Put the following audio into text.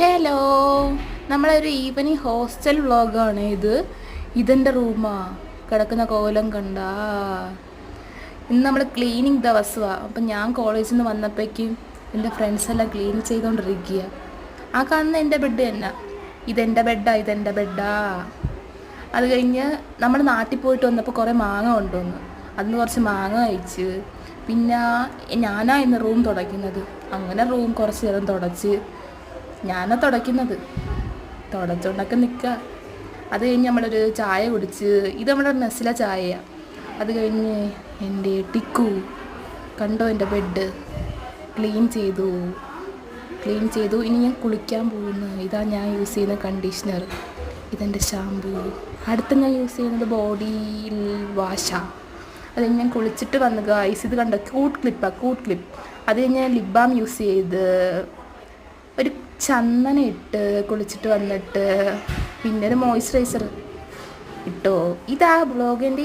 Hello, നമ്മളൊരു evening hostel വ്ളോഗാണ് ഇത്. ഇതെൻ്റെ റൂമാ. കിടക്കുന്ന കോലം കണ്ട. ഇന്ന് നമ്മൾ ക്ലീനിങ് ദിവസമാണ്. അപ്പം ഞാൻ കോളേജിൽ നിന്ന് വന്നപ്പോഴേക്കും എൻ്റെ ഫ്രണ്ട്സെല്ലാം ക്ലീൻ ചെയ്തുകൊണ്ടിരിക്കുക. ആ കാണുന്ന എൻ്റെ ബെഡ് തന്നെ. ഇതെൻ്റെ ബെഡാ. അത് കഴിഞ്ഞ് നമ്മൾ നാട്ടിൽ പോയിട്ട് വന്നപ്പോൾ കുറേ മാങ്ങ കൊണ്ടുവന്നു. അതിന് കുറച്ച് മാങ്ങ കഴിച്ച്. പിന്നെ ഞാനാ ഇന്ന് റൂം തുടയ്ക്കുന്നത്. അങ്ങനെ റൂം കുറച്ച് നേരം തുടച്ച് ഞാനാ തുടയ്ക്കുന്നത്. തുടച്ചുകൊണ്ടൊക്കെ നിൽക്കുക. അത് കഴിഞ്ഞ് നമ്മളൊരു ചായ കുടിച്ച്. ഇത് നമ്മുടെ മെസ്സിലെ ചായയാണ്. അത് കഴിഞ്ഞ് എൻ്റെ ടിക്കു കണ്ടോ, എൻ്റെ ബെഡ് ക്ലീൻ ചെയ്തു. ഇനി ഞാൻ കുളിക്കാൻ പോകുന്നു. ഇതാ ഞാൻ യൂസ് ചെയ്യുന്ന കണ്ടീഷണർ, ഇതെൻ്റെ ഷാമ്പൂ. അടുത്ത് ഞാൻ യൂസ് ചെയ്യുന്നത് ബോഡി വാഷാണ്. അത് കഴിഞ്ഞ് ഞാൻ കുളിച്ചിട്ട് വന്നു ഗായ്സ്. ഇത് കണ്ടോ, കൂട്ട് ക്ലിപ്പ്. അത് കഴിഞ്ഞ് ഞാൻ ലിപ് ബാം യൂസ് ചെയ്ത് ഒരു ചന്ദനം ഇട്ട് കുളിച്ചിട്ട് വന്നിട്ട് പിന്നെ ഒരു മോയ്സ്ചറൈസർ ഇട്ടോ. ഇതാ ബ്ലോഗിൻ്റെ